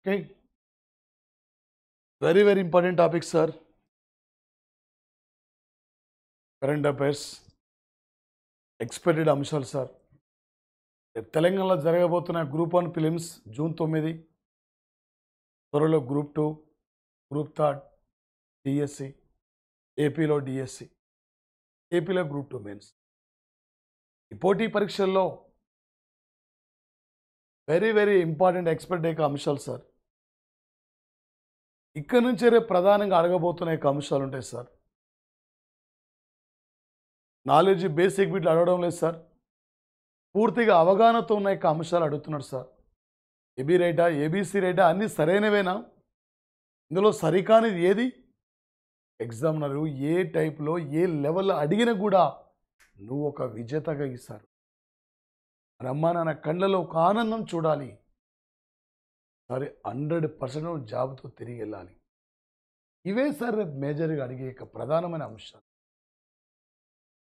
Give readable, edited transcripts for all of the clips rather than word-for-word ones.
Okay, very important topic, sir. Current affairs, expected అంశాలు sir. తెలంగాణలో జరగబోతున్న గ్రూప్ 1 ఫిలిమ్స్ జూన్ 9, త్వరలో గ్రూప్ 2, గ్రూప్ 3, డిఎస్సి, ఏపీలో డిఎస్సి, ఏపీలో గ్రూప్ 2 మెయిన్స్. ఈ పోటీ పరీక్షల్లో వెరీ ఇంపార్టెంట్ ఎక్స్పెక్ట్ అయ్యే అంశాలు సార్. ఇక్కడ నుంచే రేపు ప్రధానంగా అడగబోతున్న అంశాలు ఉంటాయి సార్. నాలెడ్జ్ బేసిక్ బిట్లు అడగడం లేదు సార్, పూర్తిగా అవగాహనతో ఉన్న అంశాలు అడుగుతున్నాడు సార్. ఏబీ రైటా, ఏబీసీ రైటా అన్నీ సరైనవేనా? ఇందులో సరికానిది ఏది? ఎగ్జామినరు ఏ టైప్లో ఏ లెవెల్లో అడిగినా కూడా నువ్వు ఒక విజేతగా ఇస్తారు. రమ్మా నాన్న కళ్ళలో ఒక ఆనందం చూడాలి. సరే 100% జాబ్తో తిరిగి వెళ్ళాలి. ఇవే సార్ రేపు మేజర్గా అడిగే ప్రధానమైన అంశాలు.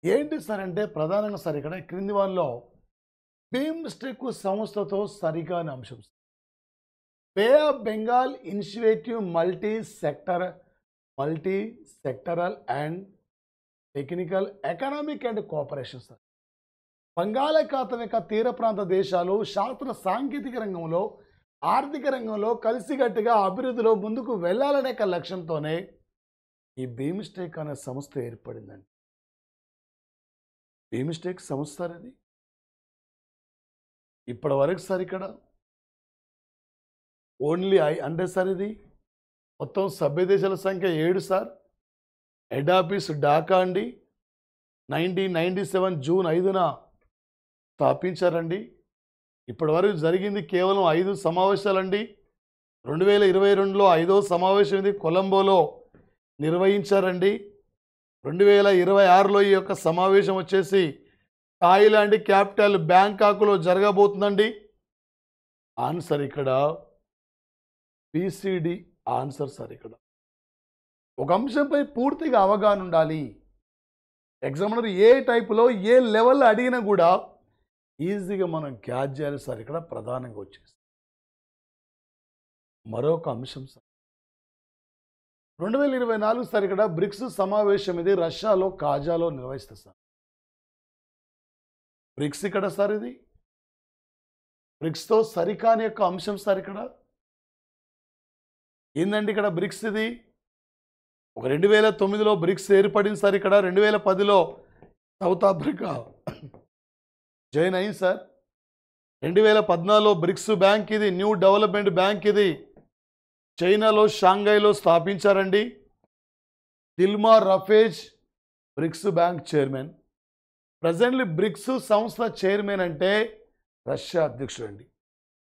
ఏంటి సార్ అంటే ప్రధానంగా సార్ ఇక్కడ క్రింది వాళ్ళలో బీమ్స్టెక్ సంస్థతో సరికాని అంశం. Bay of Bengal initiative multi sectoral and technical economic and cooperation sir. బంగాళాఖాతం యొక్క తీర ప్రాంత దేశాలు శాస్త్ర సాంకేతిక రంగంలో, ఆర్థిక రంగంలో కలిసికట్టుగా అభివృద్ధిలో ముందుకు వెళ్ళాలనే లక్ష్యంతోనే ఈ బీమ్స్టెక్ అనే సంస్థ ఏర్పడిందండి. బీమ్స్టెక్ సంస్థ అనేది ఇప్పటి వరకు సార్ ఇక్కడ ఓన్లీ అంటే సార్ ఇది మొత్తం సభ్య దేశాల సంఖ్య 7 సార్. హెడ్ ఆఫీస్ ఢాకా అండి. 1997 జూన్ 5న స్థాపించారండి. ఇప్పటి వరకు జరిగింది కేవలం 5 సమావేశాలండి. 2022లో 5వ సమావేశం ఇది కొలంబోలో నిర్వహించారండి. 2026లో ఈ యొక్క సమావేశం వచ్చేసి థాయిలాండ్ క్యాపిటల్ బ్యాంకాక్లో జరగబోతుందండి. ఆన్సర్ ఇక్కడ పిసిడి ఆన్సర్ సార్. ఇక్కడ ఒక అంశంపై పూర్తిగా అవగాహన ఉండాలి. ఎగ్జామినర్ ఏ టైపులో ఏ లెవెల్లో అడిగినా కూడా ఈజీగా మనం క్యాచ్ చేయాలి సార్. ఇక్కడ ప్రధానంగా వచ్చేసి మరొక అంశం సార్ 2024 సార్. ఇక్కడ బ్రిక్స్ సమావేశం ఇది రష్యాలో కాజాలో నిర్వహిస్తారు సార్. బ్రిక్స్ ఇక్కడ సార్ ఇది బ్రిక్స్తో సరికాని యొక్క అంశం సార్. ఇక్కడ ఏందండి ఇక్కడ బ్రిక్స్ ఇది ఒక 2009లో బ్రిక్స్ ఏర్పడింది సార్. ఇక్కడ 2010లో సౌత్ ఆఫ్రికా జాయిన్ అయింది సార్. 2014లో బ్రిక్స్ బ్యాంక్ ఇది న్యూ డెవలప్మెంట్ బ్యాంక్ ఇది చైనాలో షాంఘైలో స్థాపించారండి. దిల్మా రఫేజ్ BRICS bank chairman. Presently BRICS సంస్థ చైర్మన్ అంటే రష్యా అధ్యక్షుడు అండి.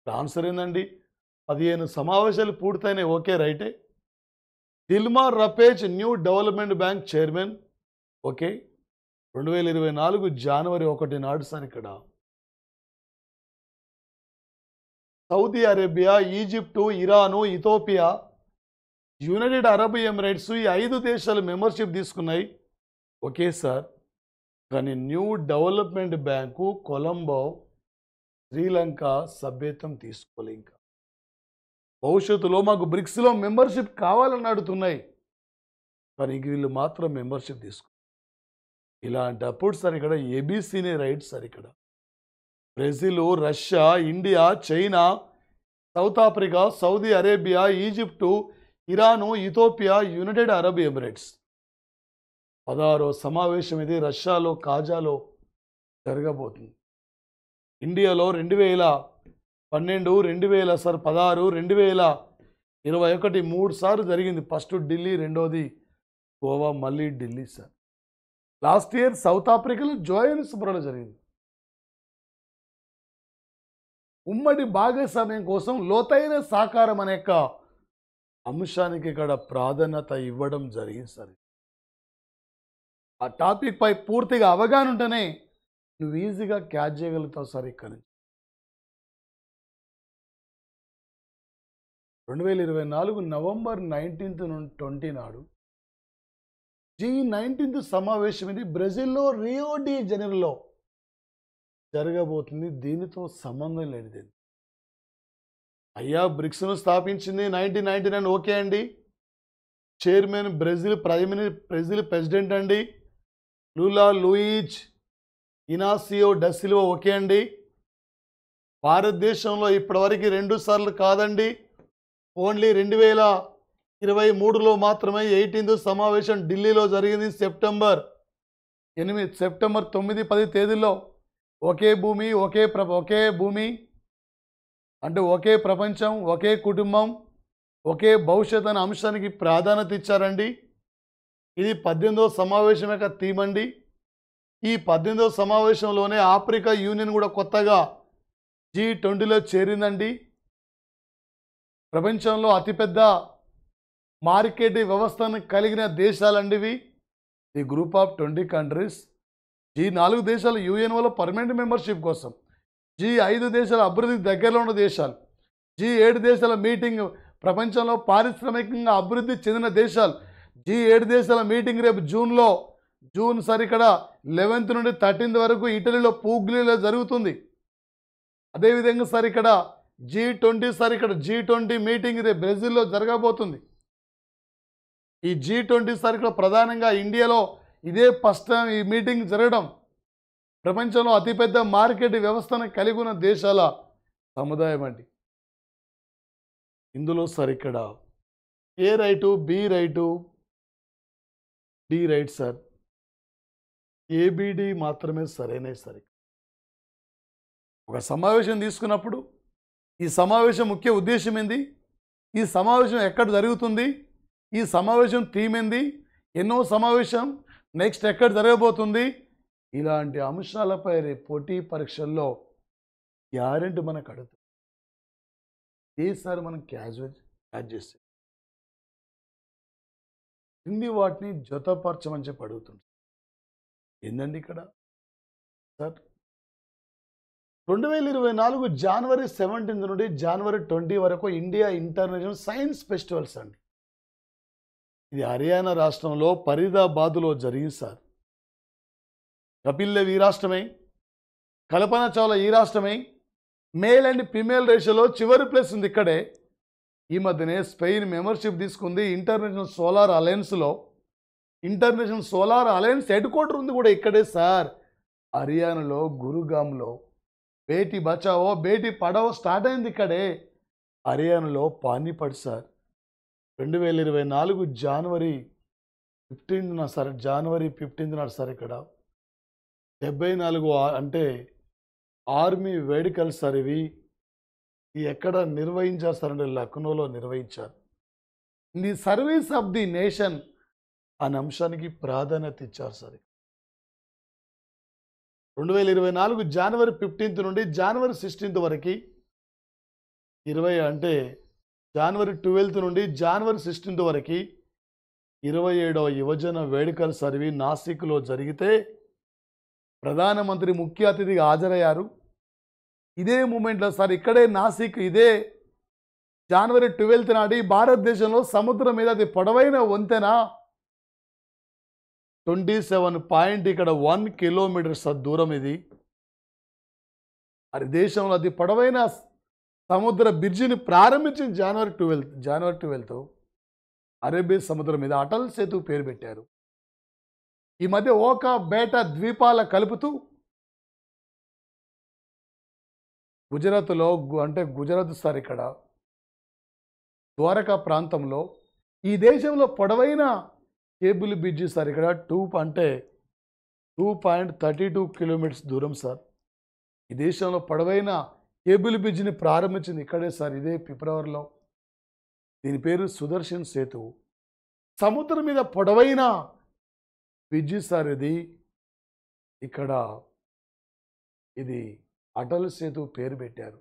ఆన్సర్ ఏందండి 15 సమావేశాలు పూర్తయినాయి. ఓకే రైటే. దిల్మా రఫేజ్ New Development Bank chairman. Okay. 2024 జనవరి 1 నాడు సార్ ఇక్కడ Saudi Arabia, Egypt, Iran, Ethiopia, United Arab Emirates ఈ 5 దేశాలు మెంబర్షిప్ తీసుకున్నాయి. Okay sir. కానీ new development bank Colombo, Sri Lanka సభ్యత్వం తీసుకోలే. ఇంకా భవిష్యత్తులో మాకు బ్రిక్స్లో మెంబర్షిప్ కావాలని అడుగుతున్నాయి, కానీ వీళ్ళు మాత్రం మెంబర్షిప్ తీసుకో. ఇలాంటప్పుడు సార్ ఇక్కడ ఏబీసీనే రైట్ సార్. ఇక్కడ Brazil, Russia, India, China, South Africa, Saudi Arabia, Egypt, Iran, Ethiopia, United Arab Emirates 16వ సమావేశం ఇది రష్యాలో కాజాలో జరగబోతుంది. ఇండియాలో 2012, 2016, 2021 3 సార్లు జరిగింది. ఫస్ట్ ఢిల్లీ, రెండోది గోవా, మళ్ళీ Delhi sir. Last year south ఆఫ్రికాలో జోహాన్స్బర్గ్లో జరిగింది. ఉమ్మడి భాగస్వామ్యం కోసం లోతైన సహకారం అనే అంశానికి ఇక్కడ ప్రాధాన్యత ఇవ్వడం జరిగింది సార్. ఆ టాపిక్ పై పూర్తిగా అవగాహన ఉంటేనే నువ్వు ఈజీగా క్యాచ్ చేయగలుగుతావు సార్. ఇక్కడ 2024 నవంబర్ 19 నుండి 20 నాడు G19 సమావేశం ఇది బ్రెజిల్లో రియో డి జనీరోలో జరగబోతుంది. దీనితో సంబంధం లేనిది. అయ్యా బ్రిక్స్ను స్థాపించింది 1999 ఓకే అండి. చైర్మన్ బ్రెజిల్ ప్రెసిడెంట్ అండి Lula Luiz Inacio da Silva okay అండి. భారతదేశంలో ఇప్పటివరకు 2 సార్లు కాదండి, ఓన్లీ 2023లో మాత్రమే 18th సమావేశం ఢిల్లీలో జరిగింది. సెప్టెంబర్ 9, 10 తేదీల్లో ఒకే భూమి అంటే ఒకే ప్రపంచం, ఒకే కుటుంబం, ఒకే భవిష్యత్ అనే అంశానికి ప్రాధాన్యత ఇచ్చారండి. ఇది 18వ సమావేశం యొక్క థీమ్ అండి. ఈ 18వ సమావేశంలోనే ఆఫ్రికా యూనియన్ కూడా కొత్తగా G20లో చేరిందండి. ప్రపంచంలో అతిపెద్ద మార్కెట్ వ్యవస్థను కలిగిన దేశాలండి ఇవి. The group of 20 countries. G4 దేశాలు యుఎన్ఓలో పర్మనెంట్ మెంబర్షిప్ కోసం, G5 దేశాల అభివృద్ధికి దగ్గరలో ఉన్న దేశాలు, G7 దేశాల మీటింగ్ ప్రపంచంలో పారిశ్రామికంగా అభివృద్ధి చెందిన దేశాలు. G7 దేశాల మీటింగ్ రేపు జూన్ సార్ ఇక్కడ 11th నుండి 13th వరకు ఇటలీలో పూగ్లీలో జరుగుతుంది. అదేవిధంగా సార్ ఇక్కడ G20 మీటింగ్ రేపు బ్రెజిల్లో జరగబోతుంది. ఈ G20 సార్ ఇక్కడ ప్రధానంగా ఇండియాలో ఇదే ఫస్ట్ టైం ఈ మీటింగ్ జరగడం. ప్రపంచంలో అతిపెద్ద మార్కెట్ వ్యవస్థను కలిగి ఉన్న దేశాల సముదాయం అండి. ఇందులో సార్ ఇక్కడ A right, B right, D right sir, ABD మాత్రమే సరైనవి సార్. ఒక సమావేశం తీసుకున్నప్పుడు ఈ సమావేశం ముఖ్య ఉద్దేశం ఏంది, ఈ సమావేశం ఎక్కడ జరుగుతుంది, ఈ సమావేశం థీమ్ ఏంది, ఎన్నో సమావేశం, నెక్స్ట్ ఎక్కడ జరగబోతుంది, ఇలాంటి అంశాలపై రేపు పోటీ పరీక్షల్లో గ్యారెంటీ మనకు అడుగుతుంది. ఈసారి మనం క్యాచ్ చేస్తే హిందీ వాటిని జతపరచమని చెప్పి అడుగుతుంది. ఏందండి ఇక్కడ సార్ 2024 జనవరి 17 నుండి జనవరి 20 వరకు ఇండియా ఇంటర్నేషనల్ సైన్స్ ఫెస్టివల్స్ అండి. ఇది హర్యానా రాష్ట్రంలో ఫరీదాబాద్లో జరిగింది సార్. కపిల్ దేవ్ ఈ రాష్ట్రమే, కల్పన చావ్లా ఈ రాష్ట్రమే. మేల్ అండ్ ఫిమేల్ రేషియోలో చివరి ప్లేస్ ఉంది ఇక్కడే. ఈ మధ్యనే స్పెయిన్ మెంబర్షిప్ తీసుకుంది ఇంటర్నేషనల్ సోలార్ అలయన్స్లో. International Solar Alliance head quarter ఉంది కూడా ఇక్కడే సార్, హర్యానాలో గురుగామ్లో. బేటీ బచావో బేటీ పడావో స్టార్ట్ అయింది ఇక్కడే, హర్యానాలో పానీపట్ సార్. 2024 జనవరి 15న సార్, జనవరి 15th నాడు సార్ ఇక్కడ 74 అంటే ఆర్మీ వేడుకలు సార్ ఇవి. ఎక్కడ నిర్వహించారు సార్ అంటే లక్నోలో నిర్వహించారు. The service of the nation అనే అంశానికి ప్రాధాన్యత ఇచ్చారు సార్. 2024 జనవరి 15th నుండి జనవరి 16th వరకు, 20 అంటే జనవరి 12th నుండి జనవరి 16th వరకు 27వ యువజన వేడుకలు సర్వీ నాసిక్లో జరిగితే ప్రధానమంత్రి ముఖ్య అతిథిగా హాజరయ్యారు. ఇదే మూమెంట్లో సార్ ఇక్కడే నాసిక్, ఇదే జనవరి 12th నాడు భారతదేశంలో సముద్రం మీద అది పొడవైన వంతెన 27.1 కిలోమీటర్స్ దూరం. ఇది అది దేశంలో అది పొడవైన సముద్ర బ్రిడ్జిని ప్రారంభించిన జనవరి 12th అరేబియా సముద్రం మీద అటల్ సేతు పేరు పెట్టారు. ఈ మధ్య ఓకా బేటా ద్వీపాల కలుపుతూ గుజరాత్లో అంటే గుజరాత్ సార్ ఇక్కడ ద్వారకా ప్రాంతంలో ఈ దేశంలో పొడవైన కేబుల్ బ్రిడ్జి సార్ ఇక్కడ 2.32 కిలోమీటర్స్ దూరం సార్. ఈ దేశంలో పొడవైన కేబుల్ బ్రిడ్జిని ప్రారంభించింది ఇక్కడే సార్, ఇదే ఫిబ్రవరిలో. దీని పేరు సుదర్శన్ సేతు. సముద్రం మీద పొడవైన బ్రిడ్జి సార్ ఇది. ఇక్కడ ఇది అటల్ సేతు పేరు పెట్టారు.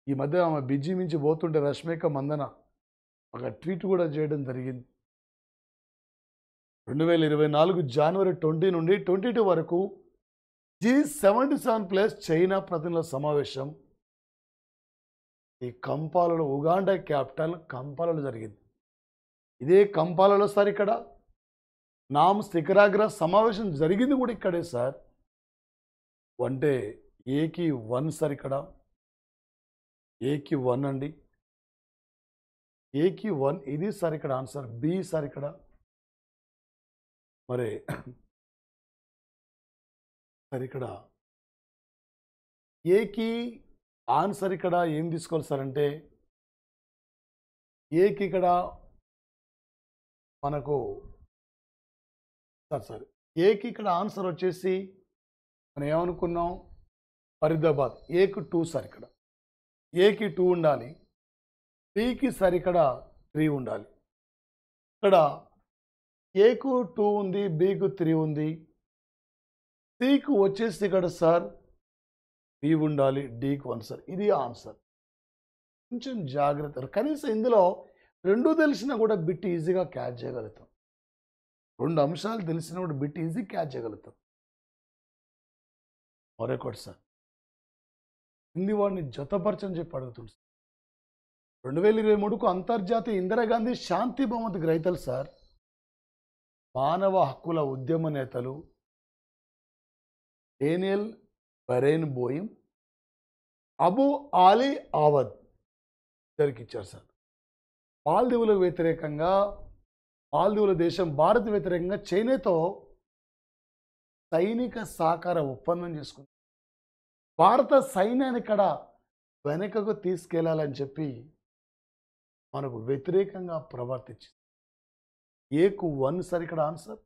ఈ మధ్య ఆమె బ్రిడ్జి మించి పోతుంటే రష్మిక మందన ఒక ట్వీట్ కూడా చేయడం జరిగింది. 2024 జనవరి 20 నుండి 22 వరకు G77+ చైనా ప్రతినిధుల సమావేశం ఈ కంపాలలో, ఉగాండా క్యాపిటల్ కంపాలలో జరిగింది. ఇదే కంపాలలో సార్ ఇక్కడ నామ్ శిఖరాగ్ర సమావేశం జరిగింది కూడా ఇక్కడే సార్. అంటే ఏకి 1 సార్, ఇక్కడ ఏకి 1 అండి. ఏకి 1 ఇది సార్ ఇక్కడ ఆన్సర్. బి సార్ ఇక్కడ. మరి సార్ ఇక్కడ ఏకి ఆన్సర్ ఇక్కడ ఏం తీసుకోవాలి సార్ అంటే ఏకి ఇక్కడ మనకు సార్ ఏకి ఇక్కడ ఆన్సర్ వచ్చేసి మనం ఏమనుకున్నాం, ఫరీదాబాద్. ఏకి 2 సార్ ఇక్కడ. ఏకి 2 ఉండాలి. బికి సార్ ఇక్కడ 3 ఉండాలి. ఇక్కడ ఏకు 2 ఉంది, బికు 3 ఉంది. సికు వచ్చేసి ఇక్కడ సార్ బి ఉండాలి, డికి 1 సార్. ఇది ఆన్సర్. కొంచెం జాగ్రత్త. కనీసం ఇందులో 2 తెలిసినా కూడా బిట్ ఈజీగా క్యాచ్ చేయగలుగుతాం. 2 అంశాలు తెలిసినా కూడా బిట్ ఈజీ క్యాచ్ చేయగలుగుతాం. మరొకటి సార్, హిందీ వాడిని జతపరచని చెప్పి అడుగుతుంది సార్. 2023కు అంతర్జాతీయ ఇందిరాగాంధీ శాంతి బహుమతి గ్రహీతలు సార్ మానవ హక్కుల ఉద్యమ నేతలు డేనియల్ బరేన్బోయిమ్, అబు ఆలీ ఆవద్ ఇద్దరికి ఇచ్చారు సార్. మాల్దీవులకు వ్యతిరేకంగా, మాల్దీవుల దేశం భారత్ వ్యతిరేకంగా చైనాతో సైనిక సహకార ఒప్పందం చేసుకుంది. భారత సైన్యాన్ని ఇక్కడ వెనకకు తీసుకెళ్లాలని చెప్పి మనకు వ్యతిరేకంగా ప్రవర్తించింది. ఏకు 1 సార్ ఇక్కడ ఆన్సర్.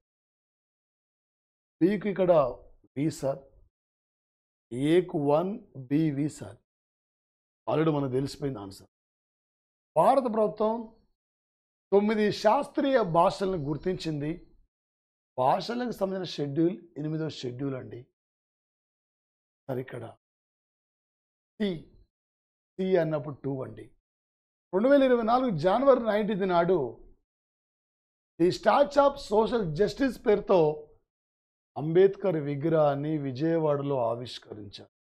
బికు ఇక్కడ బి సార్. ఏకు 1 బి వి సార్. ఆల్రెడీ మనకు తెలిసిపోయింది ఆన్సర్. భారత ప్రభుత్వం 9 శాస్త్రీయ భాషలను గుర్తించింది. భాషలకు సంబంధించిన షెడ్యూల్ 8వ షెడ్యూల్ అండి. సార్ ఇక్కడ సి అన్నప్పుడు 2 అండి. 2024 జనవరి 19 నాడు the statue of social justice పేరుతో అంబేద్కర్ విగ్రహాన్ని విజయవాడలో ఆవిష్కరించారు.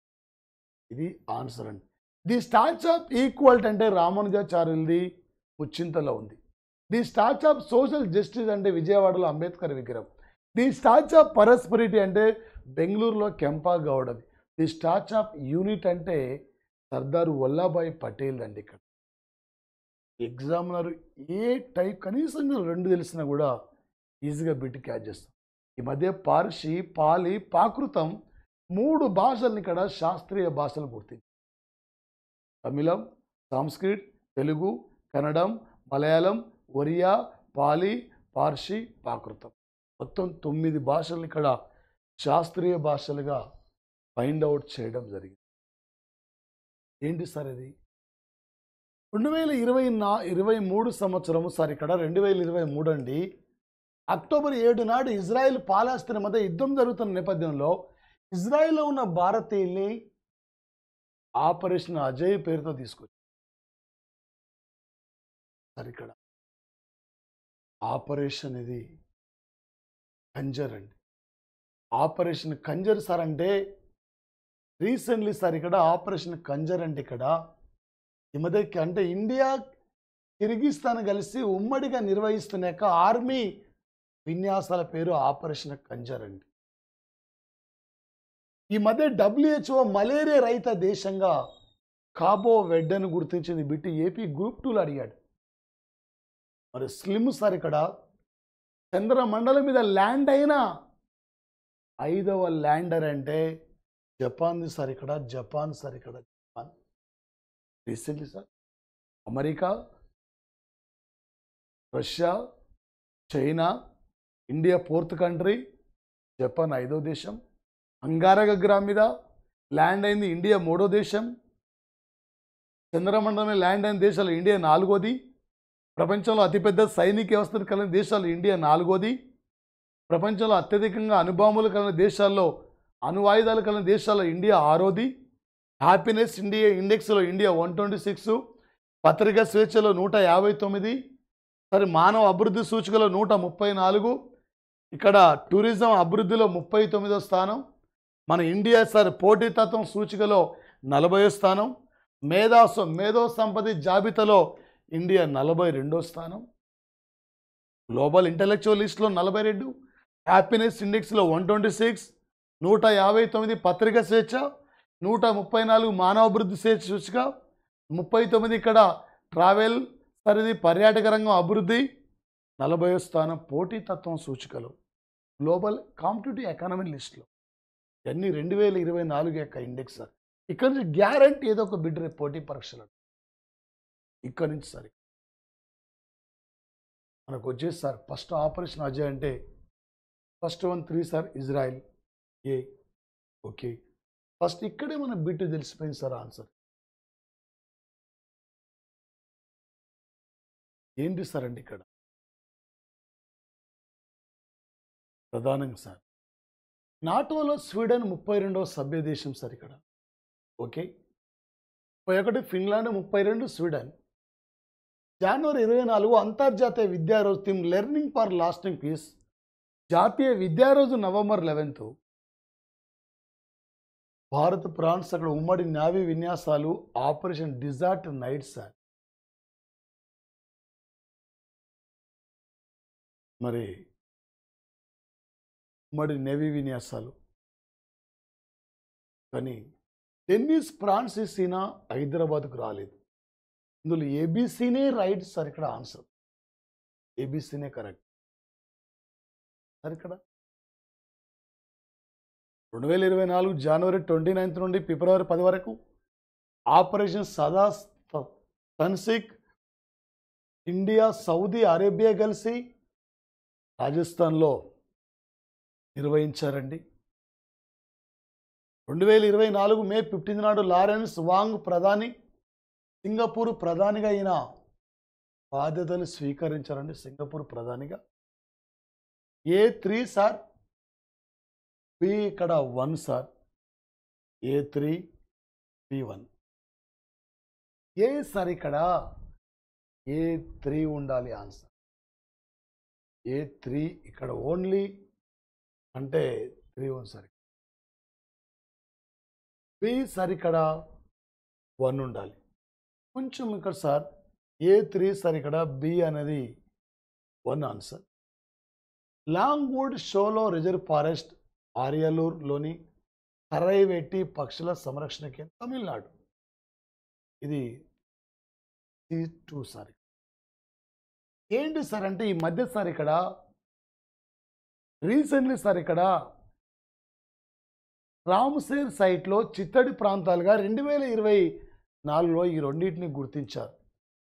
ఇది ఆన్సర్ అండి. ది స్టాచ్యూ ఆఫ్ ఈక్వాలిటీ అంటే రామానుజాచార్యులది ముచ్చింతలో ఉంది. The statue of social justice అంటే విజయవాడలో అంబేద్కర్ విగ్రహం. ది స్టాచ్యూ ఆఫ్ పరస్పరిటీ అంటే బెంగళూరులో కెంపా గౌడది. ది స్టాచ్యూ ఆఫ్ యూనిట్ అంటే సర్దార్ వల్లభాయ్ పటేల్ అండి. ఇక్కడ ఎగ్జామినర్ ఏ టైప్ కనీసం 2 తెలిసినా కూడా ఈజీగా బిట్ క్యాచ్ చేస్తాం. ఈ మధ్య పార్షి, పాలి, ప్రాకృతం 3 భాషల్ని ఇక్కడ శాస్త్రీయ భాషలు గుర్తించారు. తమిళం, సంస్కృత్, తెలుగు, కన్నడం, మలయాళం, ఒరియా, పాలి, పార్షి, ప్రాకృతం మొత్తం 9 భాషల్ని ఇక్కడ శాస్త్రీయ భాషలుగా ఫైండ్ అవుట్ చేయడం జరిగింది. ఏంటి సార్ ఇది? 2023 సంవత్సరము సార్ ఇక్కడ 2023 అండి. అక్టోబర్ 7 నాడు ఇజ్రాయెల్ పాలస్తీనా మధ్య యుద్ధం జరుగుతున్న నేపథ్యంలో ఇజ్రాయెల్లో ఉన్న భారతీయుల్ని ఆపరేషన్ అజయ్ పేరుతో తీసుకొచ్చారు. సార్ ఇక్కడ ఆపరేషన్ ఇది కంజర్ అండి. ఆపరేషన్ కంజర్ సార్ అంటే రీసెంట్లీ సార్ ఇక్కడ ఆపరేషన్ కంజర్ అంటే ఇక్కడ ఈ మధ్య అంటే ఇండియా కిర్గిస్తాన్ కలిసి ఉమ్మడిగా నిర్వహిస్తున్న యొక్క ఆర్మీ విన్యాసాల పేరు ఆపరేషన్ కంజర్ అండి. ఈ మధ్య WHO మలేరియా రహిత దేశంగా కాబో వెడ్డను గుర్తించింది. బిట్టి ఏపీ గ్రూప్ 2లో అడిగాడు. మరి స్లిమ్ సార్ ఇక్కడ చంద్రమండలం మీద ల్యాండ్ అయిన 5వ ల్యాండర్ అంటే జపాన్ది సార్ ఇక్కడ. జపాన్ సార్ ఇక్కడ. Japan recently sir America, Russia, China, India 4th country, Japan 5వ దేశం. అంగారక గ్రహం మీద ల్యాండ్ అయింది ఇండియా 3వ దేశం. చంద్రమండలం ల్యాండ్ అయిన దేశాలు ఇండియా 4వది. ప్రపంచంలో అతిపెద్ద సైనిక వ్యవస్థను కలిగిన దేశాలు ఇండియా 4వది. ప్రపంచంలో అత్యధికంగా అణుబాంబులు కలిగిన దేశాల్లో, అణువాయుధాలు కలిగిన దేశాల్లో ఇండియా 6వది. హ్యాపీనెస్ ఇండెక్స్లో ఇండియా 126. పత్రికా స్వేచ్ఛలో 159. సరే మానవ అభివృద్ధి సూచికలో 134. ఇక్కడ టూరిజం అభివృద్ధిలో 39వ స్థానం. మన ఇండియా సార్ పోటీతత్వం సూచికలో 40వ స్థానం. మేధో సంపత్తి జాబితాలో ఇండియా 42వ స్థానం. గ్లోబల్ ఇంటలెక్చువల్ లిస్ట్లో 42. హ్యాపీనెస్ ఇండెక్స్లో 126. 159 పత్రికా స్వేచ్ఛ, 134 మానవ అభివృద్ధి సూచిక, 39 ఇక్కడ ట్రావెల్ సార్ ఇది పర్యాటక రంగం అభివృద్ధి 40వ స్థానం, పోటీతత్వం సూచికలు గ్లోబల్ కాంపిటేటివ్ ఎకానమీ లిస్టులో ఇవన్నీ 2024 యొక్క ఇండెక్స్ సార్. ఇక్కడ నుంచి గ్యారంటీ ఏదో ఒక బిడ్ రేపు పోటీ పరీక్షలు ఇక్కడ నుంచి సార్. మనకు వచ్చేసి సార్ ఫస్ట్ ఆపరేషన్ అజయ్ అంటే ఫస్ట్ 3 సార్ ఇజ్రాయిల్ ఏ ఓకే. ఫస్ట్ ఇక్కడే మన బిట్ తెలిసిపోయింది సార్ ఆన్సర్ ఏంటి సార్ అంటే ఇక్కడ ప్రధానంగా సార్ నాటోలో స్వీడన్ 32వ సభ్య దేశం సార్ ఇక్కడ ఓకే. 31 Finland, 32 Sweden. జనవరి 24 అంతర్జాతీయ విద్యారోజు theme learning for lasting peace. జాతీయ విద్యారోజు నవంబర్ 11. భారత్ ఫ్రాన్స్ అక్కడ ఉమ్మడి నావీ విన్యాసాలు ఆపరేషన్ డిజార్ట్ నైట్ సార్. మరి ఉమ్మడి నేవీ విన్యాసాలు. కానీ టెన్నిస్ ఫ్రాన్సిస్ సీనా హైదరాబాద్కు రాలేదు. ఇందులో ఏబీసీనే రైట్ సార్. ఇక్కడ ఆన్సర్ ఏబీసీనే కరెక్ట్ సార్. ఇక్కడ 2024 జనవరి 29 నుండి ఫిబ్రవరి 10 వరకు ఆపరేషన్ సదా తన్సిక్ ఇండియా సౌదీ అరేబియా కలిసి రాజస్థాన్లో నిర్వహించారండి. 2024 మే 15 నాడు లారెన్స్ వాంగ్ ప్రధాని సింగపూర్ ప్రధానిగా అయిన బాధ్యతలు స్వీకరించారండి. సింగపూర్ ప్రధానిగా. A3 సార్, బి ఇక్కడ 1 సార్. A3 B1 ఏ సార్ ఇక్కడ A3 ఉండాలి ఆన్సర్. A3 ఇక్కడ ఓన్లీ అంటే 3 ఉంది సార్. బి సార్ ఇక్కడ 1 ఉండాలి కొంచెం ఇక్కడ సార్. A3 సార్ ఇక్కడ బి అనేది 1 ఆన్సర్. లాంగ్వుడ్ షోలో రిజర్వ్ ఫారెస్ట్ ఆర్యలూర్లోని కరైవెట్టి పక్షుల సంరక్షణ కేంద్రం తమిళనాడు. ఇది C2 సార్. ఏంటి సార్ అంటే ఈ మధ్య సార్ ఇక్కడ రీసెంట్లీ సార్ ఇక్కడ రామ్సేర్ సైట్లో చిత్తడి ప్రాంతాలుగా 2024లో ఈ రెండింటిని గుర్తించారు.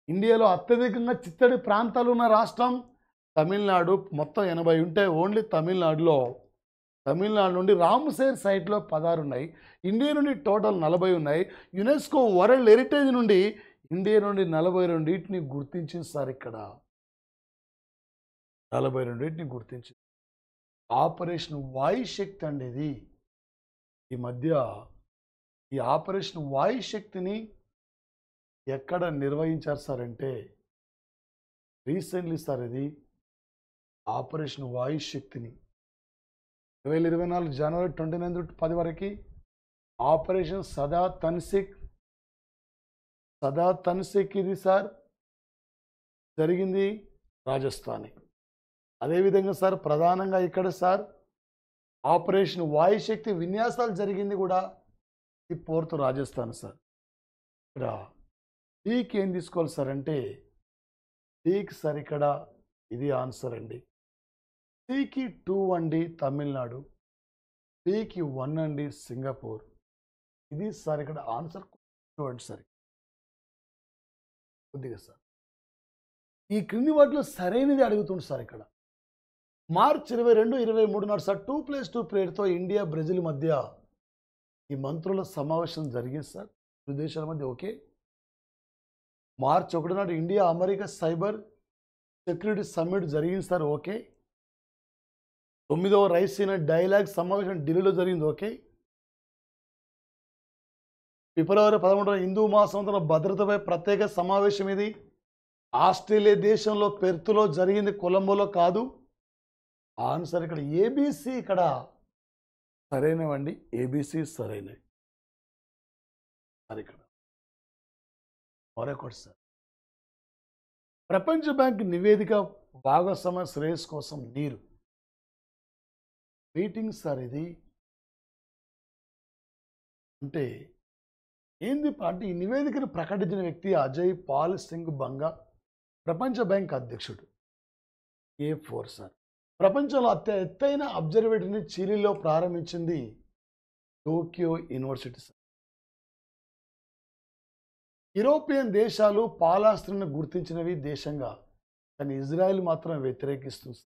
ఇండియాలో అత్యధికంగా చిత్తడి ప్రాంతాలు ఉన్న రాష్ట్రం తమిళనాడు. మొత్తం 80 ఉంటాయి. ఓన్లీ తమిళనాడు నుండి రామ్సేర్ సైట్లో 16 ఉన్నాయి. ఇండియా నుండి టోటల్ 40 ఉన్నాయి. యునెస్కో వరల్డ్ హెరిటేజ్ నుండి ఇండియా నుండి 42 గుర్తించింది సార్. ఇక్కడ 42 గుర్తించింది. ఆపరేషన్ వాయుశక్తి అండి ఇది. ఈ మధ్య ఈ ఆపరేషన్ వాయుశక్తిని ఎక్కడ నిర్వహించారు సార్ అంటే రీసెంట్లీ సార్. ఇది ఆపరేషన్ వాయుశక్తిని 2024 జనవరి 29 నుండి 10 వరకు ఆపరేషన్ సదా తన్సిక్ ఇది సార్ జరిగింది రాజస్థాన్. అదేవిధంగా సార్ ప్రధానంగా ఇక్కడ సార్ ఆపరేషన్ వాయుశక్తి విన్యాసాలు జరిగింది కూడా ఈ 4th రాజస్థాన్ సార్. ఇక్కడ డీకి ఏం తీసుకోవాలి సార్ అంటే డీకి సార్ ఇక్కడ ఇది ఆన్సర్ అండి. సికి 2 అండి తమిళనాడు, బికి 1 అండి సింగపూర్. ఇది సార్ ఇక్కడ ఆన్సర్ చూడండి సార్ కొద్దిగా సార్. ఈ క్రింది వాటిలో సరైనది అడుగుతుంది సార్. ఇక్కడ మార్చి 22, 23 నాడు సార్ 2+2 ప్లేయర్తో ఇండియా బ్రెజిల్ మధ్య ఈ మంత్రుల సమావేశం జరిగింది సార్. ఇరు దేశాల మధ్య ఓకే. మార్చి 1 నాడు India America cyber security summit జరిగింది సార్ ఓకే. 9వ రైసీనా డైలాగ్ సమావేశం ఢిల్లీలో జరిగింది ఓకే. ఫిబ్రవరి 13 హిందూ మహాసముద్రం భద్రతపై ప్రత్యేక సమావేశం ఇది ఆస్ట్రేలియా దేశంలో పెర్త్లో జరిగింది, కొలంబోలో కాదు. ఆన్సర్ ఇక్కడ ఏబీసీ ఇక్కడ సరైనవండి. ఏబీసీ సరైనవి సార్. ఇక్కడ మరొకటి సార్ ప్రపంచ బ్యాంక్ నివేదిక భాగస్వామ్య శ్రేయస్ కోసం నీరు మీటింగ్ సార్. ఇది అంటే ఏంది అంటే ఈ నివేదికను ప్రకటించిన వ్యక్తి అజయ్ పాల్ సింగ్ బంగా. ప్రపంచ బ్యాంక్ అధ్యక్షుడు. A4 sir. ప్రపంచంలో ఎత్తైన అబ్జర్వేటరీని చిలీలో ప్రారంభించింది టోక్యో యూనివర్సిటీ సార్. యూరోపియన్ దేశాలు పాలాస్త్రిని గుర్తించినవి దేశంగా, కానీ ఇజ్రాయెల్ మాత్రం వ్యతిరేకిస్తుంది.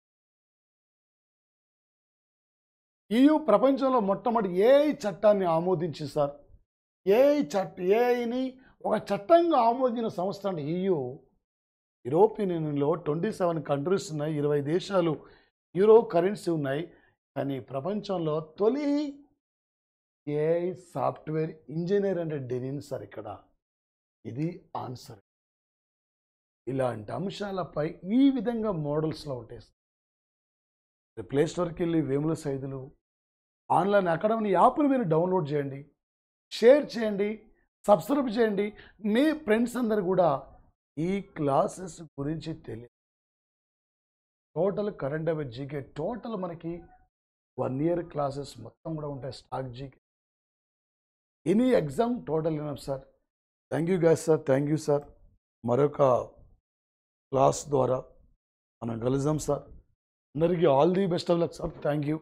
EU ప్రపంచంలో మొట్టమొదటి ఏఐ చట్టాన్ని ఆమోదించింది సార్. ఏఐని ఒక చట్టంగా ఆమోదించిన సంస్థ అంటే EU. యూరోపియన్ యూనియన్లో 27 కంట్రీస్ ఉన్నాయి, 20 దేశాలు యూరో కరెన్సీ ఉన్నాయి. కానీ ప్రపంచంలో తొలి ఏఐ సాఫ్ట్వేర్ ఇంజనీర్ అంటే డెనిన్ సార్. ఇక్కడ ఇది ఆన్సర్. ఇలాంటి అంశాలపై ఈ విధంగా మోడల్స్లో ఉంటాయి. ప్లే స్టోర్కి వెళ్ళి వేముల సైదులు ఆన్లైన్ అకాడమీ యాప్ను మీరు డౌన్లోడ్ చేయండి, షేర్ చేయండి, సబ్స్క్రైబ్ చేయండి. మీ ఫ్రెండ్స్ అందరు కూడా ఈ క్లాసెస్ గురించి తెలియదు. Total current affair GK total మనకి 1 ఇయర్ క్లాసెస్ మొత్తం కూడా ఉంటాయి. Stock GK any exam total enough sir. Thank you guys sir, thank you sir. మరొక క్లాస్ ద్వారా మనం కలుద్దాం సార్. అందరికీ all the best of luck sir. Thank you.